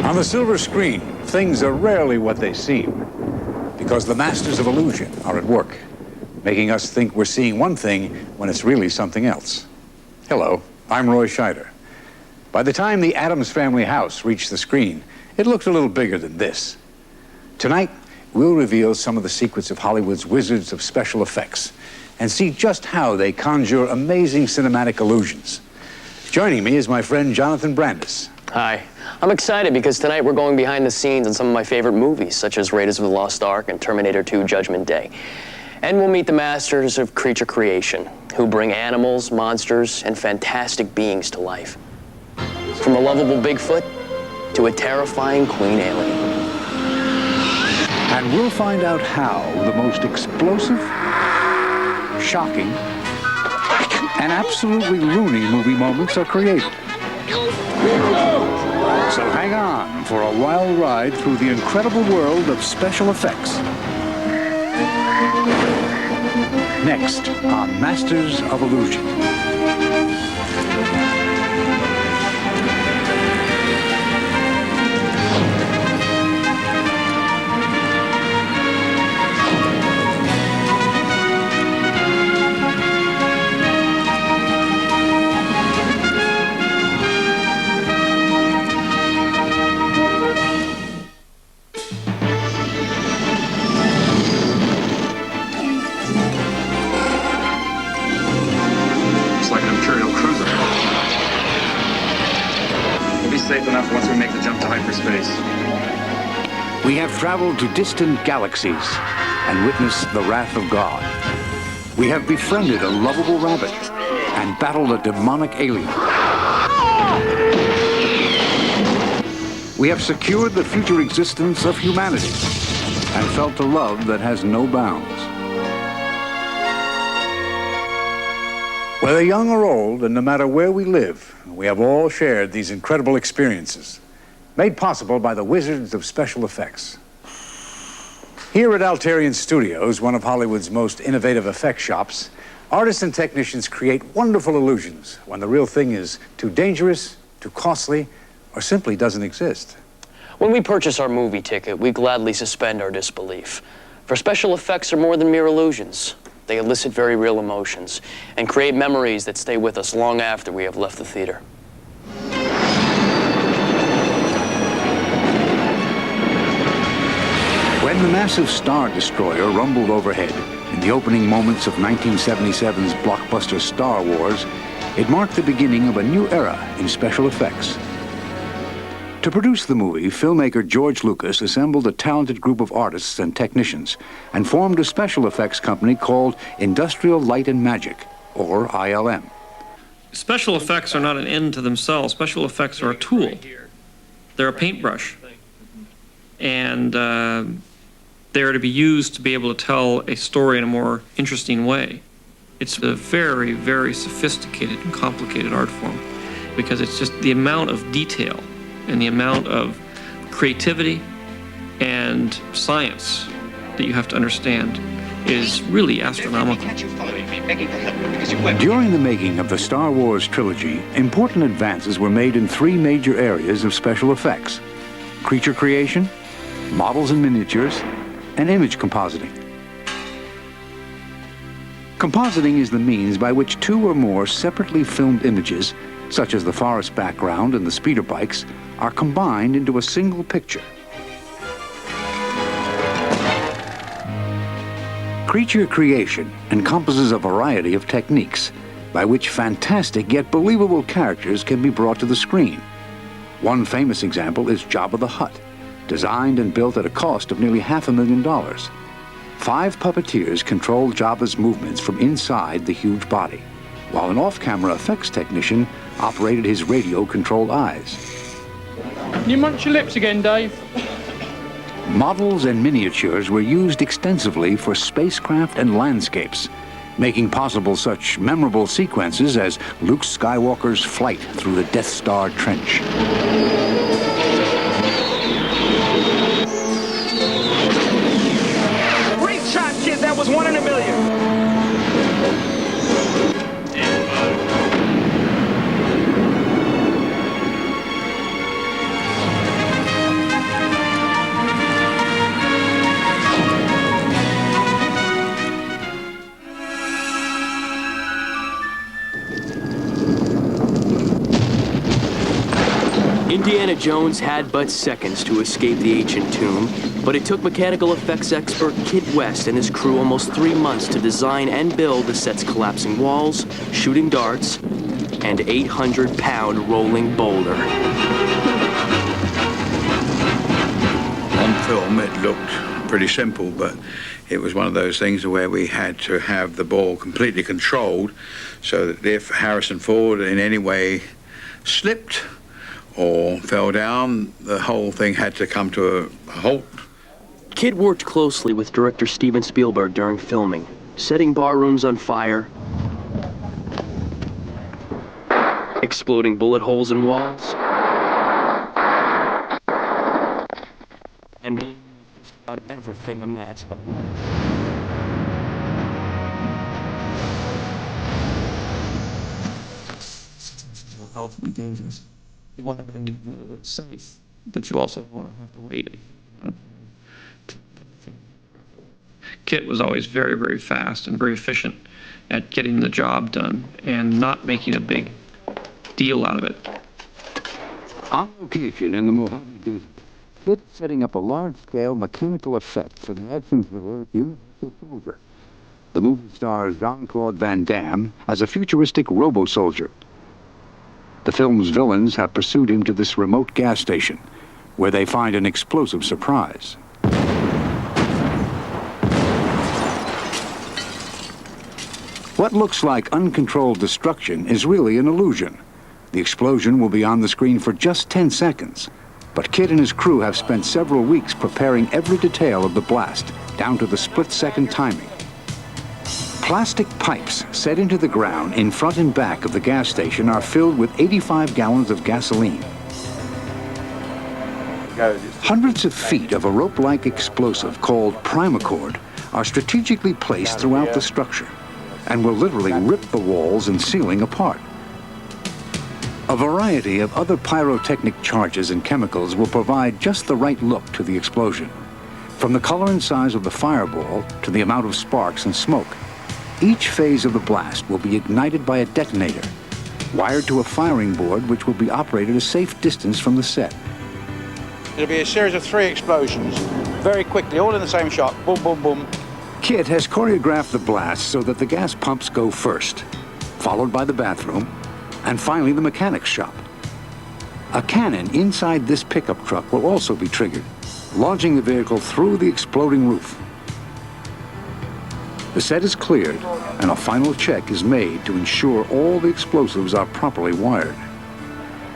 On the silver screen, things are rarely what they seem, because the masters of illusion are at work, making us think we're seeing one thing when it's really something else. Hello, I'm Roy Scheider. By the time the Addams Family house reached the screen, it looked a little bigger than this. Tonight, we'll reveal some of the secrets of Hollywood's wizards of special effects and see just how they conjure amazing cinematic illusions. Joining me is my friend Jonathan Brandis. Hi. I'm excited because tonight we're going behind the scenes on some of my favorite movies, such as Raiders of the Lost Ark and Terminator 2 Judgment Day. And we'll meet the masters of creature creation, who bring animals, monsters, and fantastic beings to life. From a lovable Bigfoot to a terrifying queen alien. And we'll find out how the most explosive, shocking, and absolutely loony movie moments are created. So hang on for a wild ride through the incredible world of special effects. Next on Masters of Illusion. Safe enough once we make the jump to hyperspace. We have traveled to distant galaxies and witnessed the wrath of God. We have befriended a lovable rabbit and battled a demonic alien. We have secured the future existence of humanity and felt a love that has no bounds. Whether young or old, and no matter where we live, we have all shared these incredible experiences, made possible by the wizards of special effects. Here at Alterian Studios, one of Hollywood's most innovative effect shops, artists and technicians create wonderful illusions when the real thing is too dangerous, too costly, or simply doesn't exist. When we purchase our movie ticket, we gladly suspend our disbelief. For special effects are more than mere illusions. They elicit very real emotions and create memories that stay with us long after we have left the theater. When the massive Star Destroyer rumbled overhead in the opening moments of 1977's blockbuster Star Wars, it marked the beginning of a new era in special effects. To produce the movie, filmmaker George Lucas assembled a talented group of artists and technicians and formed a special effects company called Industrial Light and Magic, or ILM. Special effects are not an end to themselves. Special effects are a tool. They're a paintbrush. And they're to be used to be able to tell a story in a more interesting way. It's a very, very sophisticated and complicated art form because it's just the amount of detail and the amount of creativity and science that you have to understand is really astronomical. During the making of the Star Wars trilogy, important advances were made in three major areas of special effects: creature creation, models and miniatures, and image compositing. Compositing is the means by which two or more separately filmed images, such as the forest background and the speeder bikes, are combined into a single picture. Creature creation encompasses a variety of techniques by which fantastic yet believable characters can be brought to the screen. One famous example is Jabba the Hutt, designed and built at a cost of nearly $500,000. 5 puppeteers controlled Jabba's movements from inside the huge body, while an off-camera effects technician operated his radio-controlled eyes. Can you munch your lips again, Dave? Models and miniatures were used extensively for spacecraft and landscapes, making possible such memorable sequences as Luke Skywalker's flight through the Death Star trench. Great shot, kid. That was 1 in a million. Indiana Jones had but seconds to escape the ancient tomb, but it took mechanical effects expert Kit West and his crew almost 3 months to design and build the set's collapsing walls, shooting darts, and 800-pound rolling boulder. On film, it looked pretty simple, but it was one of those things where we had to have the ball completely controlled so that if Harrison Ford in any way slipped or fell down, the whole thing had to come to a halt. Kit worked closely with director Steven Spielberg during filming, setting barrooms on fire, exploding bullet holes in walls, and about everything imaginable. Health and dangerous. You want everything to be safe, but you also want to have to wait. Kit was always very, very fast and very efficient at getting the job done and not making a big deal out of it. On location in the Mojave Desert, Kit setting up a large-scale mechanical effect for the actions of the Universal Soldier. The movie stars Jean-Claude Van Damme as a futuristic robo-soldier. The film's villains have pursued him to this remote gas station, where they find an explosive surprise. What looks like uncontrolled destruction is really an illusion. The explosion will be on the screen for just 10 seconds, but Kit and his crew have spent several weeks preparing every detail of the blast, down to the split-second timing. Plastic pipes set into the ground in front and back of the gas station are filled with 85 gallons of gasoline. Hundreds of feet of a rope-like explosive called primacord are strategically placed throughout the structure and will literally rip the walls and ceiling apart. A variety of other pyrotechnic charges and chemicals will provide just the right look to the explosion, from the color and size of the fireball to the amount of sparks and smoke. Each phase of the blast will be ignited by a detonator, wired to a firing board which will be operated a safe distance from the set. It'll be a series of 3 explosions, very quickly, all in the same shot. Boom, boom, boom. Kit has choreographed the blast so that the gas pumps go first, followed by the bathroom, and finally the mechanic's shop. A cannon inside this pickup truck will also be triggered, launching the vehicle through the exploding roof. The set is cleared, and a final check is made to ensure all the explosives are properly wired.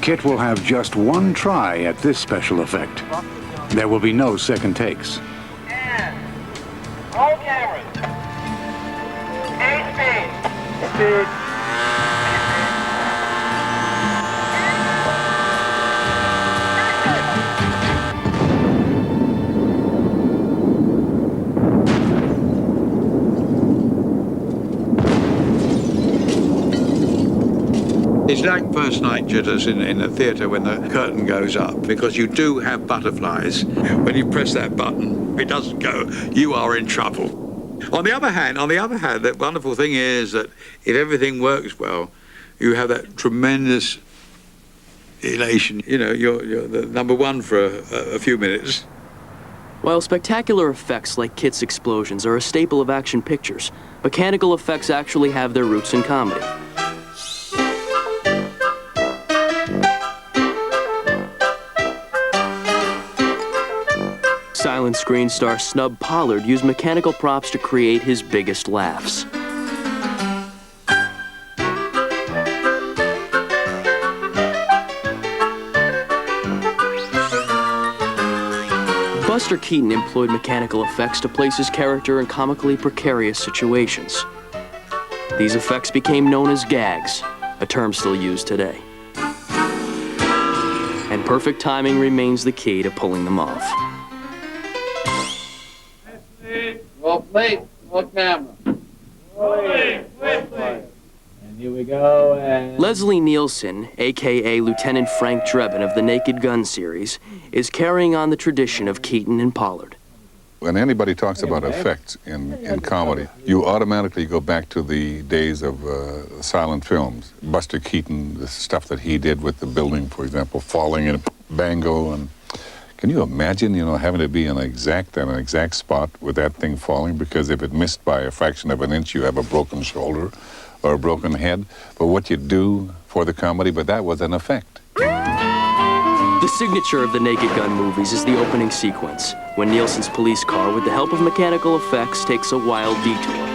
Kit will have just one try at this special effect. There will be no second takes. And roll cameras. 8 speed. It's like first night jitters in the theatre when the curtain goes up, because you do have butterflies. When you press that button, if it doesn't go, you are in trouble. On the other hand, the wonderful thing is that if everything works well, you have that tremendous elation. You know, you're the number one for a few minutes. While spectacular effects like Kit's explosions are a staple of action pictures, mechanical effects actually have their roots in comedy. Silent screen star Snub Pollard used mechanical props to create his biggest laughs. Buster Keaton employed mechanical effects to place his character in comically precarious situations. These effects became known as gags, a term still used today. And perfect timing remains the key to pulling them off. Roll plate, roll camera. Rolling, And here we go, and... Leslie Nielsen, a.k.a. Lieutenant Frank Drebin of the Naked Gun series, is carrying on the tradition of Keaton and Pollard. When anybody talks about effects in comedy, you automatically go back to the days of silent films. Buster Keaton, the stuff that he did with the building, for example, falling in bango, and can you imagine, having to be in an exact spot with that thing falling? Because if it missed by a fraction of an inch, you have a broken shoulder or a broken head. But what you do for the comedy, but that was an effect. The signature of the Naked Gun movies is the opening sequence, when Nielsen's police car, with the help of mechanical effects, takes a wild detour.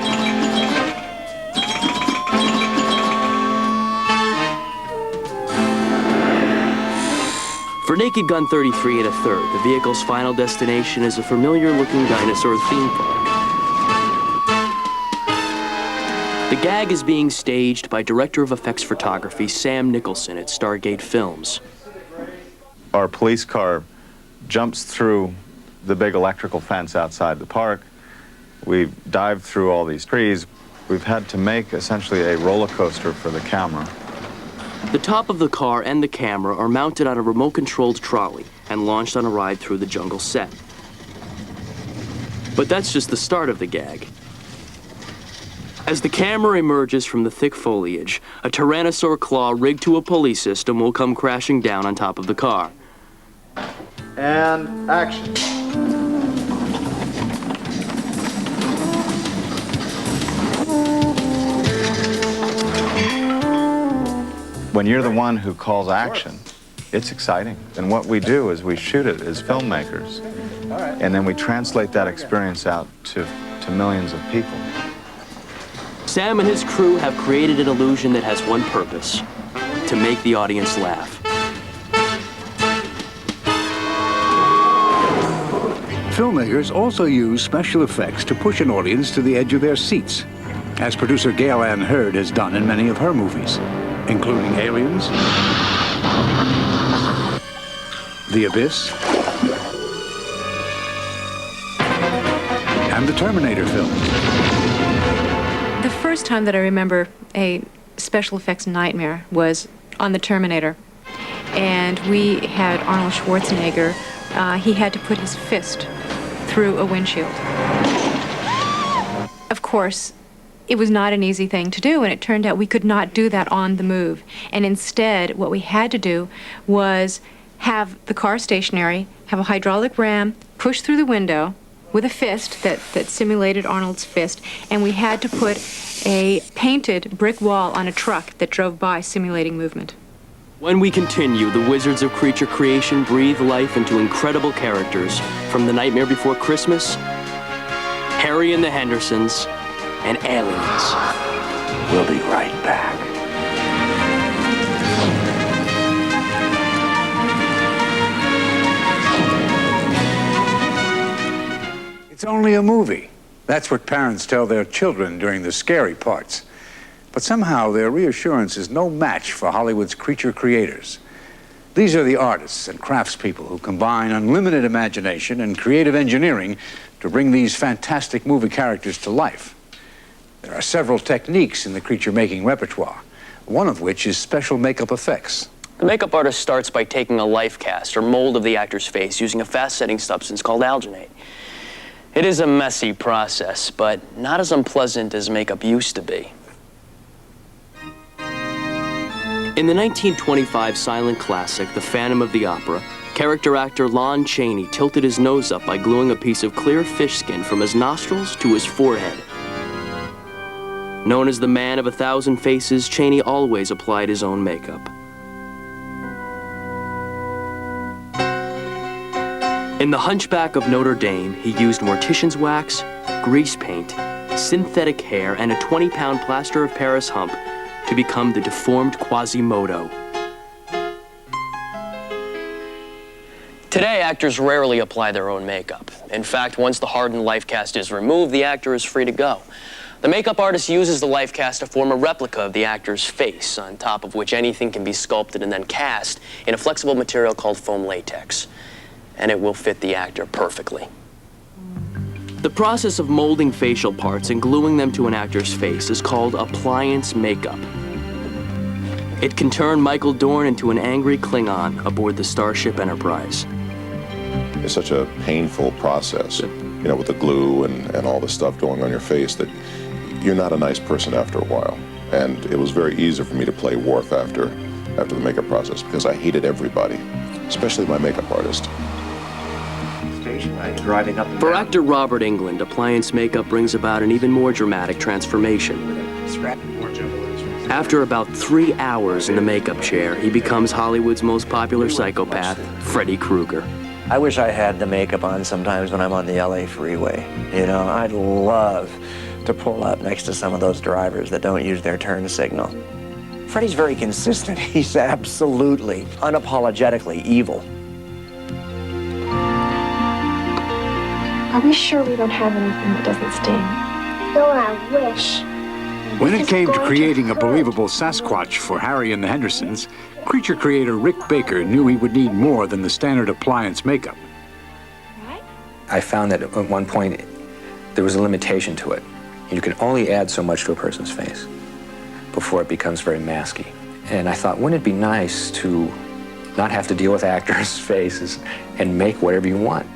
For Naked Gun 33 1/3, the vehicle's final destination is a familiar-looking dinosaur theme park. The gag is being staged by Director of Effects Photography Sam Nicholson at Stargate Films. Our police car jumps through the big electrical fence outside the park. We dive through all these trees. We've had to make essentially a roller coaster for the camera. The top of the car and the camera are mounted on a remote-controlled trolley and launched on a ride through the jungle set. But that's just the start of the gag. As the camera emerges from the thick foliage, a tyrannosaur claw rigged to a pulley system will come crashing down on top of the car. And action. When you're the one who calls action, it's exciting. And what we do is we shoot it as filmmakers, and then we translate that experience out to millions of people. Sam and his crew have created an illusion that has one purpose: to make the audience laugh. Filmmakers also use special effects to push an audience to the edge of their seats, as producer Gail Ann Hurd has done in many of her movies, including Aliens, The Abyss, and the Terminator films. The first time that I remember a special effects nightmare was on the Terminator. And we had Arnold Schwarzenegger. He had to put his fist through a windshield. Of course, it was not an easy thing to do, and it turned out we could not do that on the move. And instead, what we had to do was have the car stationary, have a hydraulic ram push through the window with a fist that simulated Arnold's fist, and we had to put a painted brick wall on a truck that drove by, simulating movement. When we continue, the wizards of creature creation breathe life into incredible characters, from The Nightmare Before Christmas, Harry and the Hendersons, and Aliens. We'll be right back. It's only a movie. That's what parents tell their children during the scary parts. But somehow their reassurance is no match for Hollywood's creature creators. These are the artists and craftspeople who combine unlimited imagination and creative engineering to bring these fantastic movie characters to life. There are several techniques in the creature-making repertoire, one of which is special makeup effects. The makeup artist starts by taking a life cast or mold of the actor's face using a fast-setting substance called alginate. It is a messy process, but not as unpleasant as makeup used to be. In the 1925 silent classic, The Phantom of the Opera, character actor Lon Chaney tilted his nose up by gluing a piece of clear fish skin from his nostrils to his forehead. Known as the Man of 1,000 Faces, Chaney always applied his own makeup. In The Hunchback of Notre Dame, he used mortician's wax, grease paint, synthetic hair, and a 20-pound plaster of Paris hump to become the deformed Quasimodo. Today, actors rarely apply their own makeup. In fact, once the hardened life cast is removed, the actor is free to go. The makeup artist uses the life cast to form a replica of the actor's face, on top of which anything can be sculpted and then cast in a flexible material called foam latex. And it will fit the actor perfectly. The process of molding facial parts and gluing them to an actor's face is called appliance makeup. It can turn Michael Dorn into an angry Klingon aboard the Starship Enterprise. It's such a painful process, with the glue and all the stuff going on your face, that you're not a nice person after a while. And it was very easy for me to play Worf after the makeup process, because I hated everybody. especially my makeup artist. For actor Robert Englund, appliance makeup brings about an even more dramatic transformation. After about 3 hours in the makeup chair, he becomes Hollywood's most popular psychopath, Freddy Krueger. I wish I had the makeup on sometimes when I'm on the LA freeway. You know, I'd love to pull up next to some of those drivers that don't use their turn signal. Freddy's very consistent. He's absolutely, unapologetically evil. Are we sure we don't have anything that doesn't sting? Though I wish. When it came to creating a believable Sasquatch for Harry and the Hendersons, creature creator Rick Baker knew he would need more than the standard appliance makeup. I found that at one point there was a limitation to it. You can only add so much to a person's face before it becomes very masky. And I thought, wouldn't it be nice to not have to deal with actors' faces and make whatever you want?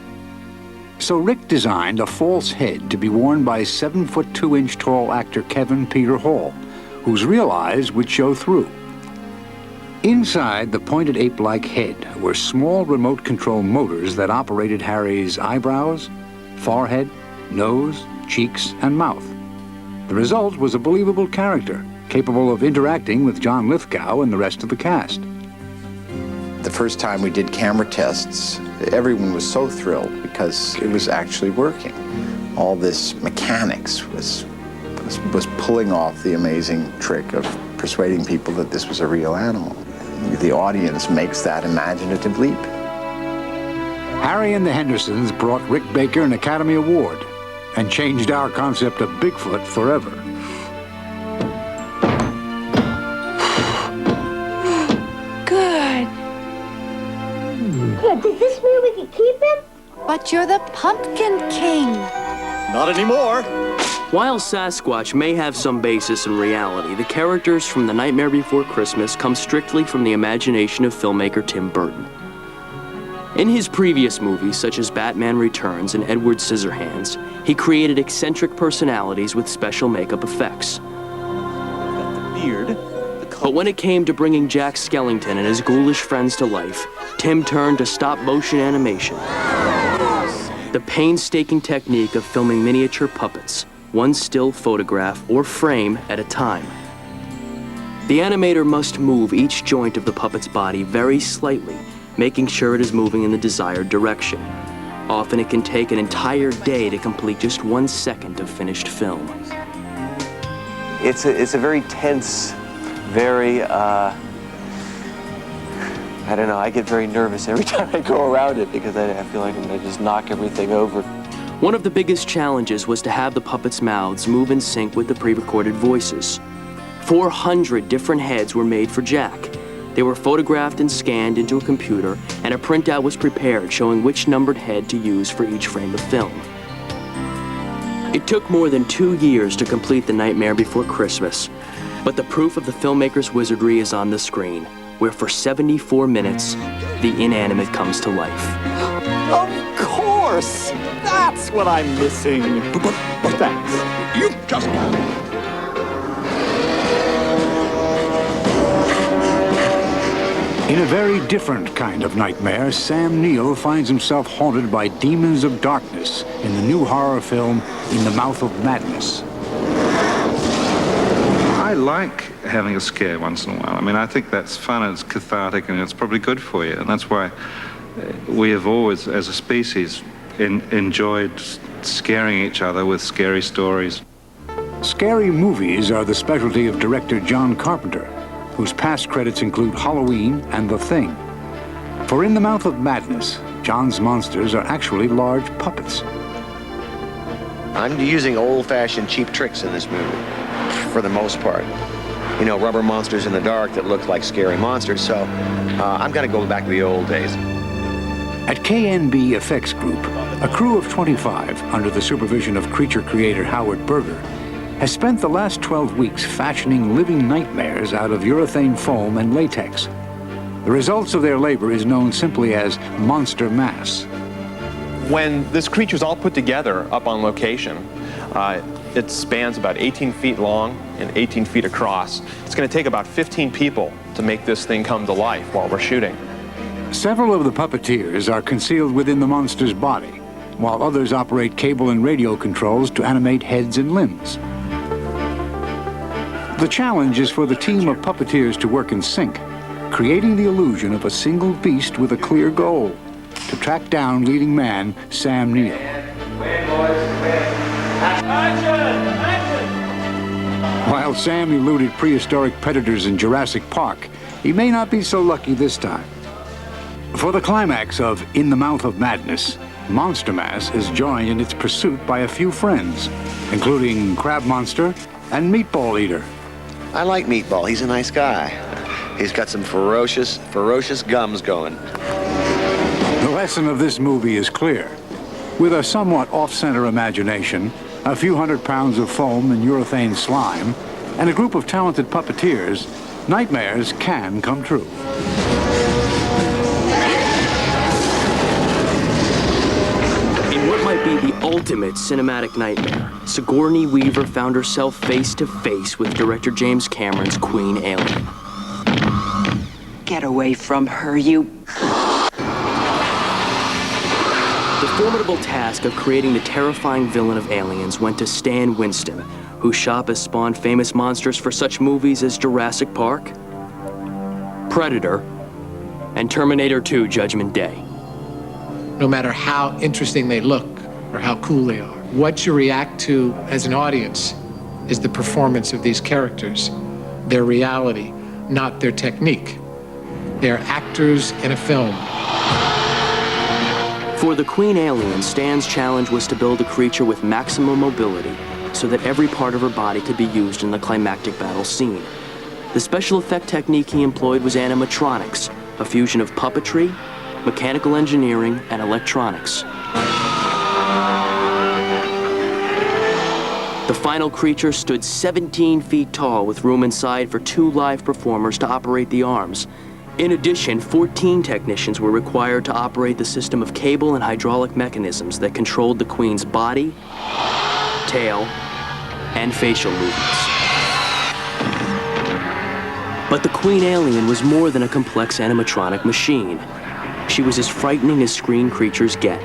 So Rick designed a false head to be worn by 7'2" tall actor Kevin Peter Hall, whose real eyes would show through. Inside the pointed ape-like head were small remote control motors that operated Harry's eyebrows, forehead, nose, cheeks, and mouth. The result was a believable character, capable of interacting with John Lithgow and the rest of the cast. The first time we did camera tests, everyone was so thrilled because it was actually working. All this mechanics was pulling off the amazing trick of persuading people that this was a real animal. The audience makes that imaginative leap. Harry and the Hendersons brought Rick Baker an Academy Award and changed our concept of Bigfoot forever. Good. Yeah, does this mean we can keep him? But you're the Pumpkin King. Not anymore. While Sasquatch may have some basis in reality, the characters from The Nightmare Before Christmas come strictly from the imagination of filmmaker Tim Burton. In his previous movies, such as Batman Returns and Edward Scissorhands, he created eccentric personalities with special makeup effects. But when it came to bringing Jack Skellington and his ghoulish friends to life, Tim turned to stop-motion animation. The painstaking technique of filming miniature puppets, one still photograph or frame at a time. The animator must move each joint of the puppet's body very slightly, making sure it is moving in the desired direction. Often it can take an entire day to complete just 1 second of finished film. It's a very tense, very, I don't know, I get very nervous every time I go around it because I feel like I'm gonna just knock everything over. One of the biggest challenges was to have the puppets' mouths move in sync with the pre-recorded voices. 400 different heads were made for Jack. They were photographed and scanned into a computer, and a printout was prepared showing which numbered head to use for each frame of film. It took more than 2 years to complete The Nightmare Before Christmas, but the proof of the filmmaker's wizardry is on the screen, where for 74 minutes, the inanimate comes to life. Of course! That's what I'm missing. Thanks. You just... In a very different kind of nightmare, Sam Neill finds himself haunted by demons of darkness in the new horror film In the Mouth of Madness. I like having a scare once in a while. I mean, I think that's fun, it's cathartic, and it's probably good for you. And that's why we have always, as a species, enjoyed scaring each other with scary stories. Scary movies are the specialty of director John Carpenter, whose past credits include Halloween and The Thing. For In the Mouth of Madness, John's monsters are actually large puppets. I'm using old-fashioned cheap tricks in this movie, for the most part. You know, rubber monsters in the dark that look like scary monsters, so I'm gonna go back to the old days. At KNB Effects Group, a crew of 25, under the supervision of creature creator Howard Berger, has spent the last 12 weeks fashioning living nightmares out of urethane foam and latex. The results of their labor is known simply as monster mass. When this creature's all put together up on location, it spans about 18 feet long and 18 feet across. It's going to take about 15 people to make this thing come to life while we're shooting. Several of the puppeteers are concealed within the monster's body, while others operate cable and radio controls to animate heads and limbs. The challenge is for the team of puppeteers to work in sync, creating the illusion of a single beast with a clear goal, to track down leading man Sam Neill. While Sam eluded prehistoric predators in Jurassic Park, he may not be so lucky this time. For the climax of In the Mouth of Madness, Monster Mass is joined in its pursuit by a few friends, including Crab Monster and Meatball Eater. I like Meatball. He's a nice guy. He's got some ferocious gums going. The lesson of this movie is clear. With a somewhat off-center imagination, a few hundred pounds of foam and urethane slime, and a group of talented puppeteers, nightmares can come true. In what might be the ultimate cinematic nightmare, Sigourney Weaver found herself face to face with director James Cameron's Queen Alien. Get away from her, you... The formidable task of creating the terrifying villain of Aliens went to Stan Winston, whose shop has spawned famous monsters for such movies as Jurassic Park, Predator, and Terminator 2: Judgment Day. No matter how interesting they look or how cool they are, what you react to as an audience is the performance of these characters, their reality, not their technique. They're actors in a film. For the Queen Alien, Stan's challenge was to build a creature with maximum mobility so that every part of her body could be used in the climactic battle scene. The special effect technique he employed was animatronics, a fusion of puppetry, mechanical engineering, and electronics. The final creature stood 17 feet tall with room inside for 2 live performers to operate the arms. In addition, 14 technicians were required to operate the system of cable and hydraulic mechanisms that controlled the Queen's body, tail, and facial movements. But the Queen Alien was more than a complex animatronic machine. She was as frightening as screen creatures get,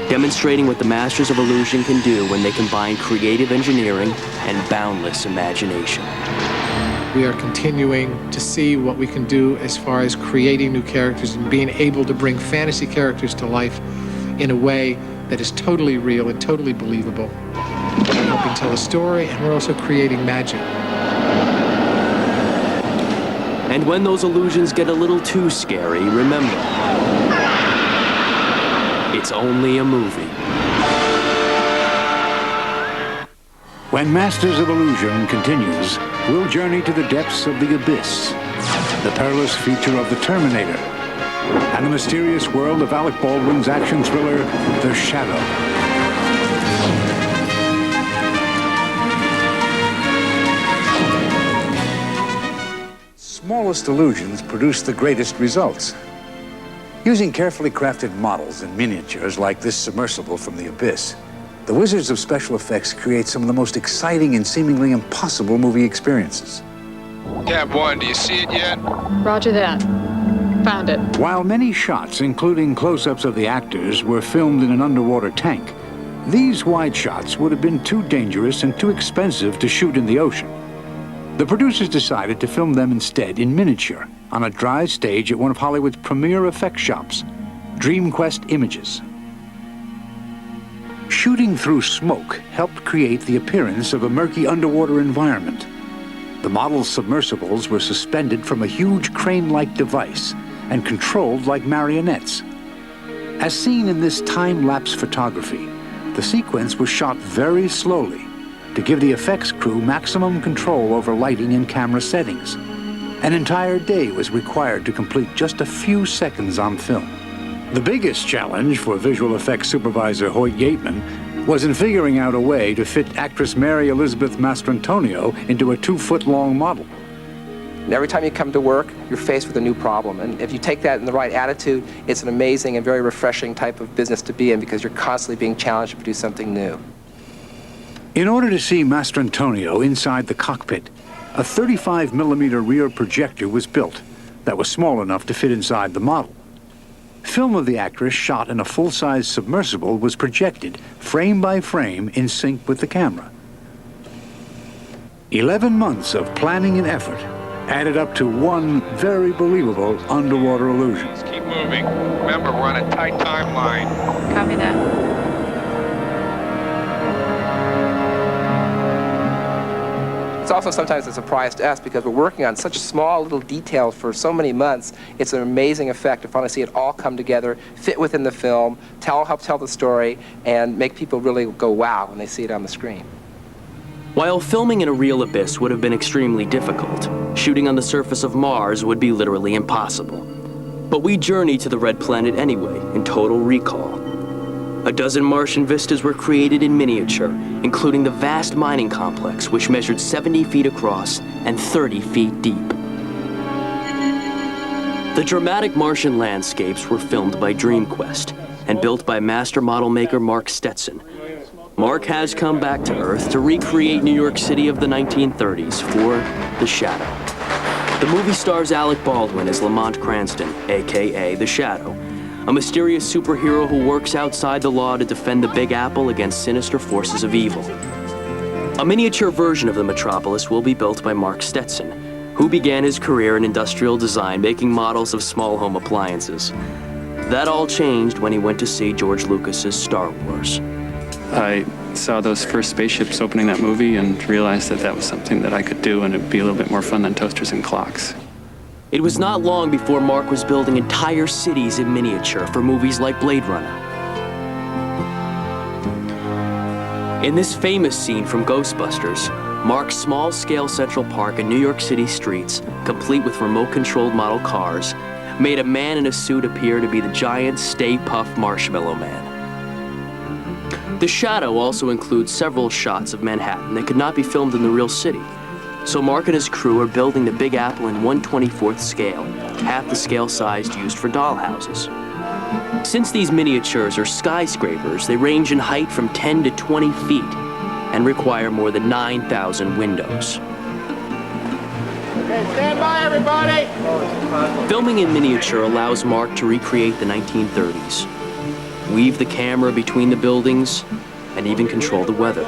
demonstrating what the masters of illusion can do when they combine creative engineering and boundless imagination. We are continuing to see what we can do as far as creating new characters and being able to bring fantasy characters to life in a way that is totally real and totally believable. We're helping tell a story, and we're also creating magic. And when those illusions get a little too scary, remember, it's only a movie. When Masters of Illusion continues, we'll journey to the depths of the abyss, the perilous future of the Terminator, and the mysterious world of Alec Baldwin's action thriller, The Shadow. Smallest illusions produce the greatest results. Using carefully crafted models and miniatures like this submersible from the abyss, the Wizards of Special Effects create some of the most exciting and seemingly impossible movie experiences. Tab 1, do you see it yet? Roger that. Found it. While many shots, including close-ups of the actors, were filmed in an underwater tank, these wide shots would have been too dangerous and too expensive to shoot in the ocean. The producers decided to film them instead in miniature on a dry stage at one of Hollywood's premier effects shops, DreamQuest Images. Shooting through smoke helped create the appearance of a murky underwater environment. The model's submersibles were suspended from a huge crane-like device and controlled like marionettes. As seen in this time-lapse photography, the sequence was shot very slowly to give the effects crew maximum control over lighting and camera settings. An entire day was required to complete just a few seconds on film. The biggest challenge for visual effects supervisor Hoyt Yateman was in figuring out a way to fit actress Mary Elizabeth Mastrantonio into a 2-foot-long model. Every time you come to work, you're faced with a new problem. And if you take that in the right attitude, it's an amazing and very refreshing type of business to be in because you're constantly being challenged to produce something new. In order to see Mastrantonio inside the cockpit, a 35mm rear projector was built that was small enough to fit inside the model. Film of the actress shot in a full-size submersible was projected, frame by frame, in sync with the camera. 11 months of planning and effort added up to one very believable underwater illusion. Let's keep moving. Remember, we're on a tight timeline. Copy that. It's also sometimes a surprise to us because we're working on such small little details for so many months. It's an amazing effect to finally see it all come together, fit within the film, help tell the story, and make people really go wow when they see it on the screen. While filming in a real abyss would have been extremely difficult, shooting on the surface of Mars would be literally impossible. But we journeyed to the Red Planet anyway, in total recall. A dozen Martian vistas were created in miniature, including the vast mining complex, which measured 70 feet across and 30 feet deep. The dramatic Martian landscapes were filmed by DreamQuest and built by master model maker Mark Stetson. Mark has come back to Earth to recreate New York City of the 1930s for The Shadow. The movie stars Alec Baldwin as Lamont Cranston, aka The Shadow, a mysterious superhero who works outside the law to defend the Big Apple against sinister forces of evil. A miniature version of the metropolis will be built by Mark Stetson, who began his career in industrial design making models of small home appliances. That all changed when he went to see George Lucas's Star Wars. I saw those first spaceships opening that movie and realized that that was something that I could do and it'd be a little bit more fun than toasters and clocks. It was not long before Mark was building entire cities in miniature for movies like Blade Runner. In this famous scene from Ghostbusters, Mark's small-scale Central Park and New York City streets, complete with remote-controlled model cars, made a man in a suit appear to be the giant Stay Puft Marshmallow Man. The Shadow also includes several shots of Manhattan that could not be filmed in the real city. So Mark and his crew are building the Big Apple in 1/24th scale, half the scale size used for dollhouses. Since these miniatures are skyscrapers, they range in height from 10 to 20 feet and require more than 9,000 windows. Okay, stand by, everybody! Filming in miniature allows Mark to recreate the 1930s, weave the camera between the buildings, and even control the weather.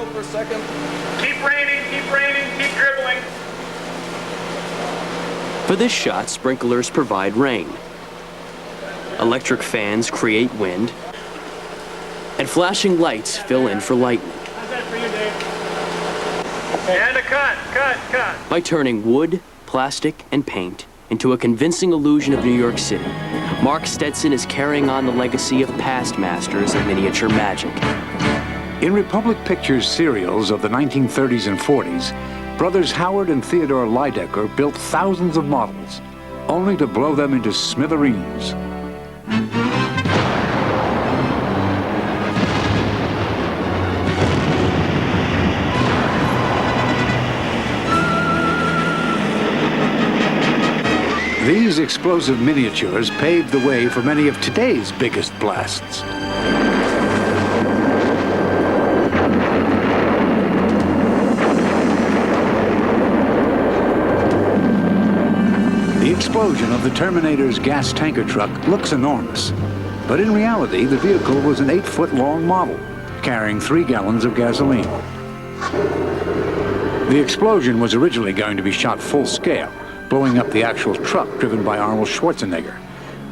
Keep raining, keep dribbling. For this shot, sprinklers provide rain. Electric fans create wind, and flashing lights fill in for lightning. How's that for you, Dave? And a cut. By turning wood, plastic, and paint into a convincing illusion of New York City, Mark Stetson is carrying on the legacy of past masters of miniature magic. In Republic Pictures serials of the 1930s and 40s, brothers Howard and Theodore Lydecker built thousands of models, only to blow them into smithereens. These explosive miniatures paved the way for many of today's biggest blasts. The explosion of the Terminator's gas tanker truck looks enormous, but in reality, the vehicle was an 8-foot-long model, carrying 3 gallons of gasoline. The explosion was originally going to be shot full scale, blowing up the actual truck driven by Arnold Schwarzenegger.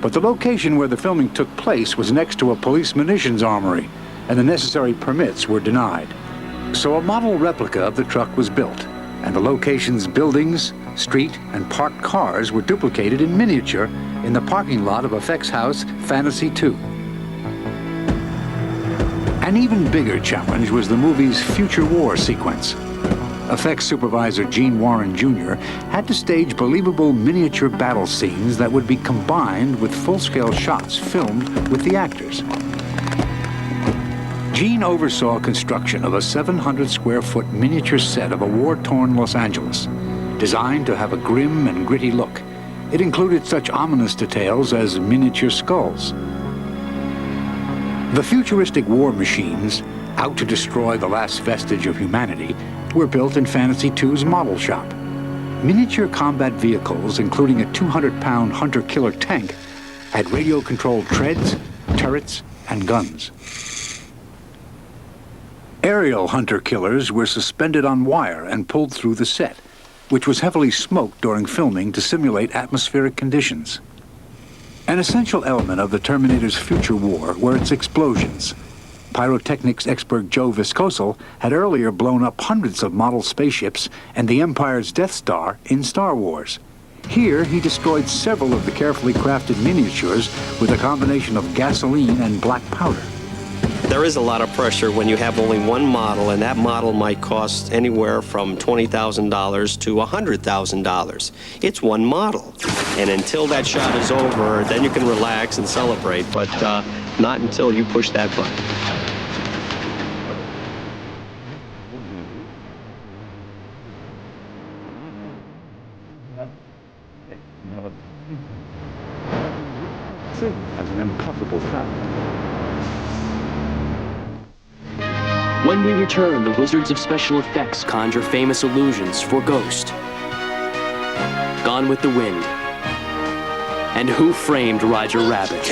But the location where the filming took place was next to a police munitions armory, and the necessary permits were denied. So a model replica of the truck was built, and the location's buildings, street, and parked cars were duplicated in miniature in the parking lot of effects house Fantasy 2. An even bigger challenge was the movie's future war sequence. Effects supervisor Gene Warren Jr. had to stage believable miniature battle scenes that would be combined with full-scale shots filmed with the actors. Gene oversaw construction of a 700-square-foot miniature set of a war-torn Los Angeles, designed to have a grim and gritty look. It included such ominous details as miniature skulls. The futuristic war machines, out to destroy the last vestige of humanity, were built in Fantasy 2's model shop. Miniature combat vehicles, including a 200-pound hunter-killer tank, had radio-controlled treads, turrets, and guns. Aerial hunter-killers were suspended on wire and pulled through the set, which was heavily smoked during filming to simulate atmospheric conditions. An essential element of the Terminator's future war were its explosions. Pyrotechnics expert Joe Viscoso had earlier blown up hundreds of model spaceships and the Empire's Death Star in Star Wars. Here, he destroyed several of the carefully crafted miniatures with a combination of gasoline and black powder. There is a lot of pressure when you have only one model, and that model might cost anywhere from $20,000 to $100,000. It's one model. And until that shot is over, then you can relax and celebrate, but not until you push that button. As an impossible fact. When we return, the wizards of special effects conjure famous illusions for Ghost, Gone with the Wind, and Who Framed Roger Rabbit?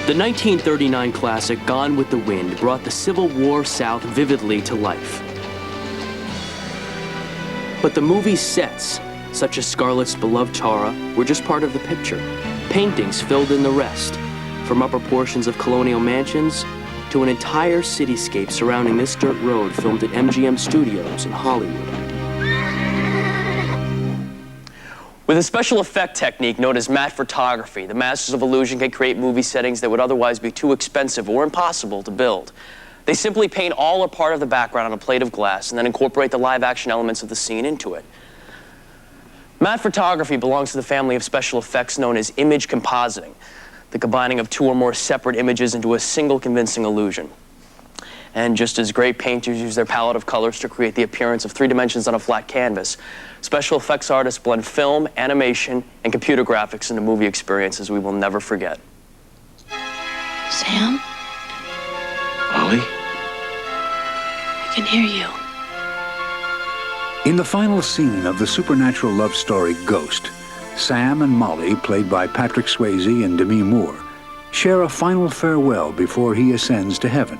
The 1939 classic Gone with the Wind brought the Civil War South vividly to life. But the movie's sets, such as Scarlett's beloved Tara, were just part of the picture. Paintings filled in the rest, from upper portions of colonial mansions to an entire cityscape surrounding this dirt road filmed at MGM Studios in Hollywood. With a special effect technique known as matte photography, the masters of illusion can create movie settings that would otherwise be too expensive or impossible to build. They simply paint all or part of the background on a plate of glass and then incorporate the live-action elements of the scene into it. Matte photography belongs to the family of special effects known as image compositing, the combining of two or more separate images into a single convincing illusion. And just as great painters use their palette of colors to create the appearance of 3 dimensions on a flat canvas, special effects artists blend film, animation, and computer graphics into movie experiences we will never forget. Sam? Molly? I can hear you. In the final scene of the supernatural love story Ghost, Sam and Molly, played by Patrick Swayze and Demi Moore, share a final farewell before he ascends to heaven.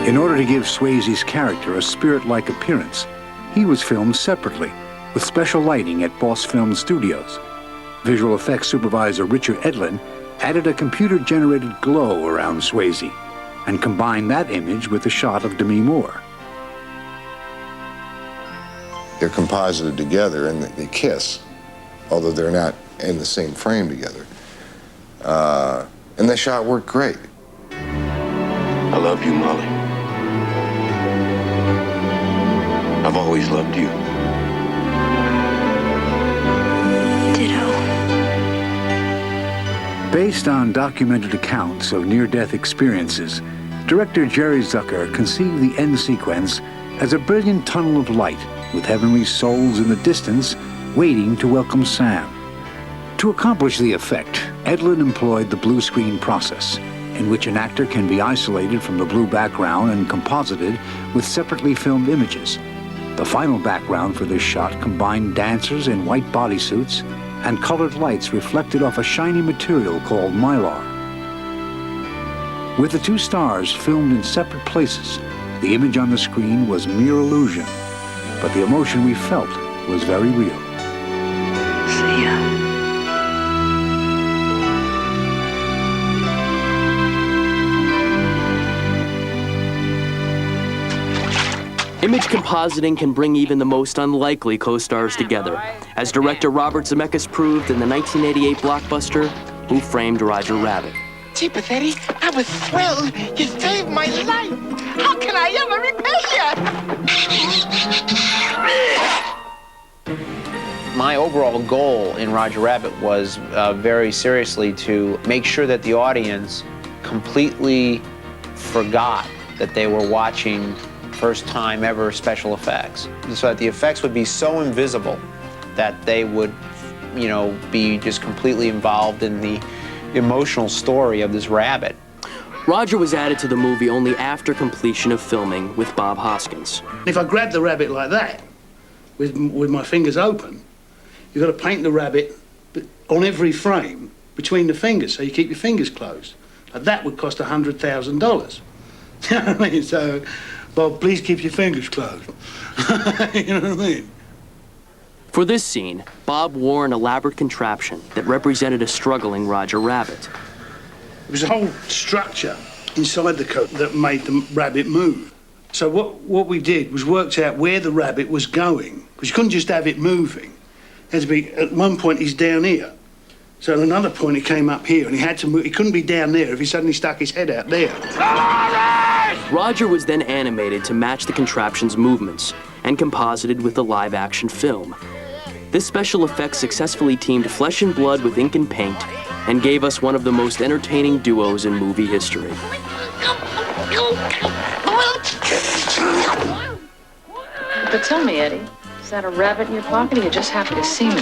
In order to give Swayze's character a spirit-like appearance, he was filmed separately, with special lighting at Boss Film Studios. Visual effects supervisor Richard Edlin added a computer-generated glow around Swayze and combined that image with a shot of Demi Moore. They're composited together and they kiss, although they're not in the same frame together. And that shot worked great. I love you, Molly. I've always loved you. Ditto. Based on documented accounts of near-death experiences, director Jerry Zucker conceived the end sequence as a brilliant tunnel of light with heavenly souls in the distance waiting to welcome Sam. To accomplish the effect, Edlin employed the blue screen process, in which an actor can be isolated from the blue background and composited with separately filmed images. The final background for this shot combined dancers in white bodysuits and colored lights reflected off a shiny material called mylar. With the 2 stars filmed in separate places, the image on the screen was mere illusion, but the emotion we felt was very real. See ya. Image compositing can bring even the most unlikely co-stars together, as director Robert Zemeckis proved in the 1988 blockbuster, Who Framed Roger Rabbit. Gee, Pathetti, I was thrilled. You saved my life. How can I ever repay you? My overall goal in Roger Rabbit was very seriously to make sure that the audience completely forgot that they were watching first time ever special effects, so that the effects would be so invisible that they would, you know, be just completely involved in the emotional story of this rabbit. Roger was added to the movie only after completion of filming with Bob Hoskins. If I grab the rabbit like that, with my fingers open, you've got to paint the rabbit on every frame between the fingers, so you keep your fingers closed. Now, that would cost $100,000. You know what I mean? So, Bob, please keep your fingers closed. You know what I mean? For this scene, Bob wore an elaborate contraption that represented a struggling Roger Rabbit. It was a whole structure inside the coat that made the rabbit move. So what we did was worked out where the rabbit was going, because you couldn't just have it moving. It had to be, at one point he's down here. So at another point he came up here, and he had to move. He couldn't be down there if he suddenly stuck his head out there. Roger was then animated to match the contraption's movements and composited with the live-action film. This special effect successfully teamed flesh and blood with ink and paint and gave us one of the most entertaining duos in movie history. But tell me, Eddie, is that a rabbit in your pocket, or are you just happy to see me?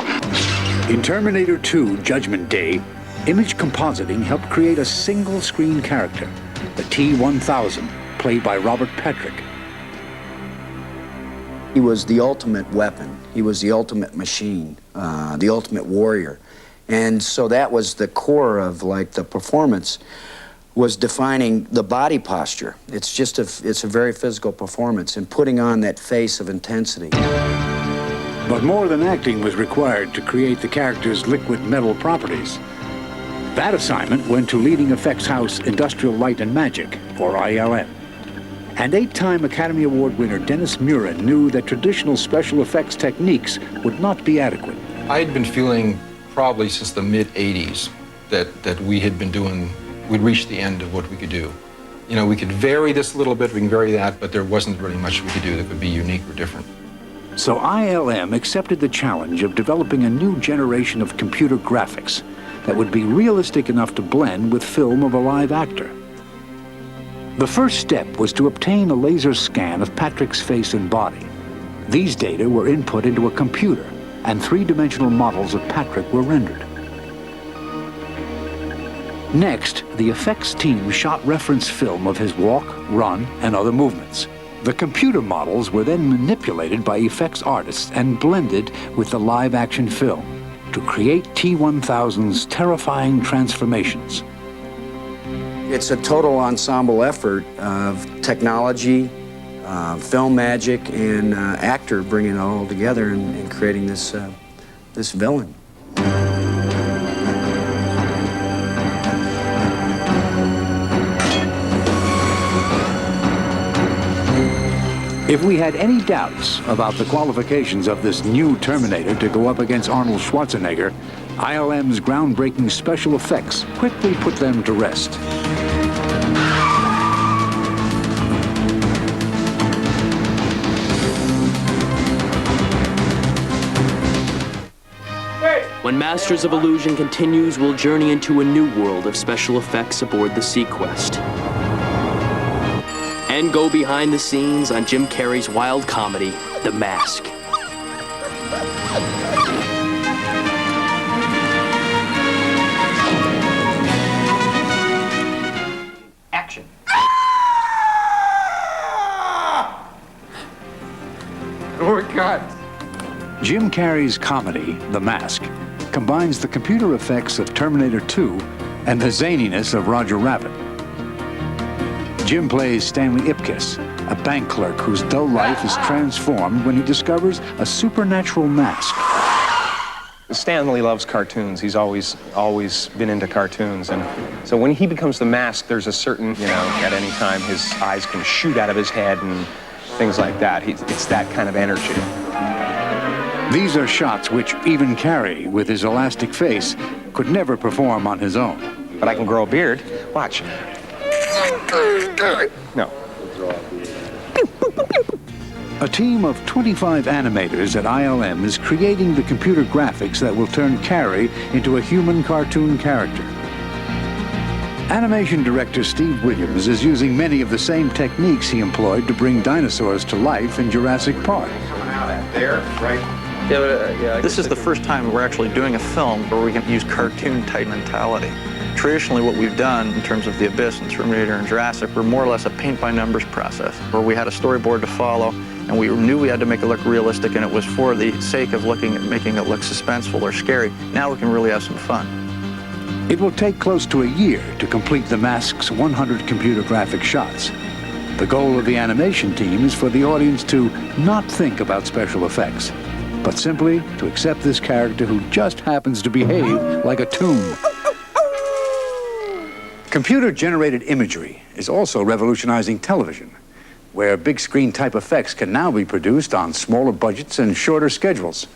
In Terminator 2 Judgment Day, image compositing helped create a single-screen character, the T-1000, played by Robert Patrick. He was the ultimate weapon. He was the ultimate machine, the ultimate warrior. And so that was the core of, like, the performance, was defining the body posture. It's just it's a very physical performance and putting on that face of intensity. But more than acting was required to create the character's liquid metal properties. That assignment went to leading effects house Industrial Light and Magic, or ILM. And 8-time Academy Award winner Dennis Muren knew that traditional special effects techniques would not be adequate. I had been feeling probably since the mid-'80s that we had been doing, we'd reached the end of what we could do. You know, we could vary this a little bit, we can vary that, but there wasn't really much we could do that could be unique or different. So ILM accepted the challenge of developing a new generation of computer graphics that would be realistic enough to blend with film of a live actor. The first step was to obtain a laser scan of Patrick's face and body. These data were input into a computer, and three-dimensional models of Patrick were rendered. Next, the effects team shot reference film of his walk, run, and other movements. The computer models were then manipulated by effects artists and blended with the live-action film to create T-1000's terrifying transformations. It's a total ensemble effort of technology, film magic, and actor bringing it all together and creating this villain. If we had any doubts about the qualifications of this new Terminator to go up against Arnold Schwarzenegger, ILM's groundbreaking special effects quickly put them to rest. When Masters of Illusion continues, we'll journey into a new world of special effects aboard the Sequest. And go behind the scenes on Jim Carrey's wild comedy, The Mask. Action. Oh, God. Jim Carrey's comedy, The Mask, combines the computer effects of Terminator 2 and the zaniness of Roger Rabbit. Jim plays Stanley Ipkiss, a bank clerk whose dull life is transformed when he discovers a supernatural mask. Stanley loves cartoons. He's always been into cartoons. And so when he becomes the Mask, there's a certain, at any time his eyes can shoot out of his head and things like that. It's that kind of energy. These are shots which even Carrey, with his elastic face, could never perform on his own. But I can grow a beard. Watch. No. A team of 25 animators at ILM is creating the computer graphics that will turn Carrey into a human cartoon character. Animation director Steve Williams is using many of the same techniques he employed to bring dinosaurs to life in Jurassic Park. There, right? This is the first time we're actually doing a film where we can use cartoon-type mentality. Traditionally, what we've done in terms of The Abyss and Terminator and Jurassic were more or less a paint-by-numbers process, where we had a storyboard to follow, and we knew we had to make it look realistic, and it was for the sake of making it look suspenseful or scary. Now we can really have some fun. It will take close to a year to complete the Mask's 100 computer graphic shots. The goal of the animation team is for the audience to not think about special effects, but simply to accept this character who just happens to behave like a toon. Computer-generated imagery is also revolutionizing television, where big screen type effects can now be produced on smaller budgets and shorter schedules.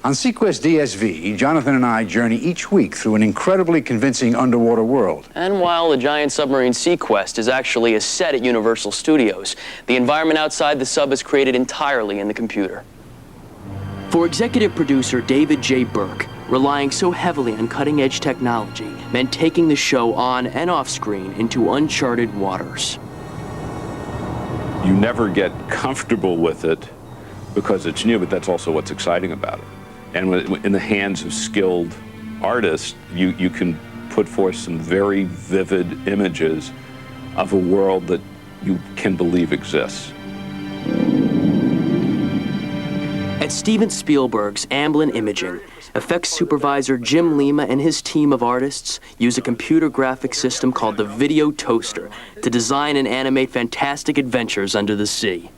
On Sequest DSV, Jonathan and I journey each week through an incredibly convincing underwater world. And while the giant submarine Sequest is actually a set at Universal Studios, the environment outside the sub is created entirely in the computer. For executive producer David J. Burke, relying so heavily on cutting-edge technology meant taking the show on and off screen into uncharted waters. You never get comfortable with it because it's new, but that's also what's exciting about it. And in the hands of skilled artists, you can put forth some very vivid images of a world that you can believe exists. At Steven Spielberg's Amblin Imaging, effects supervisor Jim Lima and his team of artists use a computer graphic system called the Video Toaster to design and animate fantastic adventures under the sea.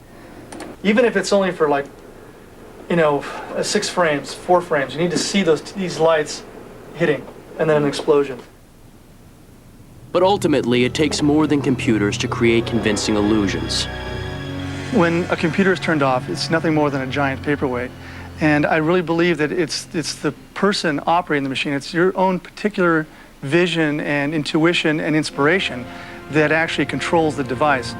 Even if it's only for 6 frames, 4 frames, you need to see these lights hitting and then an explosion. But ultimately, it takes more than computers to create convincing illusions. When a computer is turned off, it's nothing more than a giant paperweight. And I really believe that it's the person operating the machine, it's your own particular vision and intuition and inspiration that actually controls the device.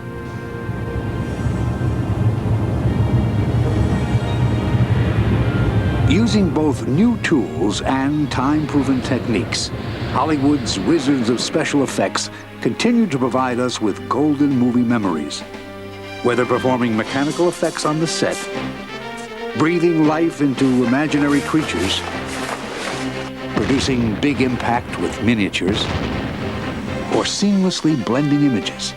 Using both new tools and time-proven techniques, Hollywood's wizards of special effects continue to provide us with golden movie memories. Whether performing mechanical effects on the set, breathing life into imaginary creatures, producing big impact with miniatures, or seamlessly blending images,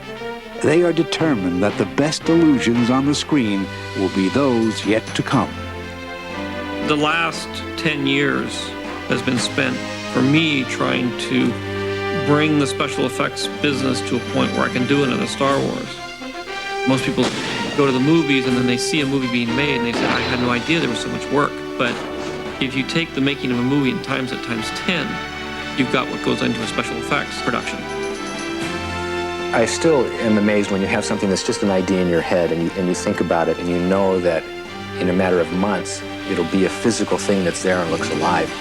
they are determined that the best illusions on the screen will be those yet to come. The last 10 years has been spent for me trying to bring the special effects business to a point where I can do another Star Wars. Most people go to the movies and then they see a movie being made and they say, I had no idea there was so much work. But if you take the making of a movie and times it times 10, you've got what goes into a special effects production. I still am amazed when you have something that's just an idea in your head and you think about it and you know that in a matter of months, it'll be a physical thing that's there and looks alive.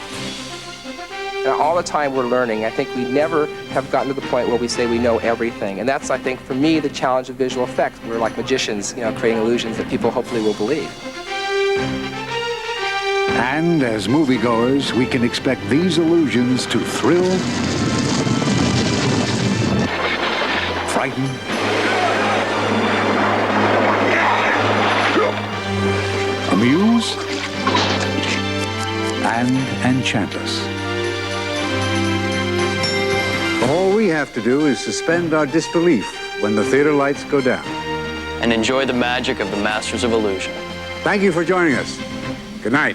And all the time we're learning. I think we never have gotten to the point where we say we know everything. And that's, I think, for me, the challenge of visual effects. We're like magicians, creating illusions that people hopefully will believe. And as moviegoers, we can expect these illusions to thrill, frighten, amuse, and enchant us. All we have to do is suspend our disbelief when the theater lights go down. And enjoy the magic of the Masters of Illusion. Thank you for joining us. Good night.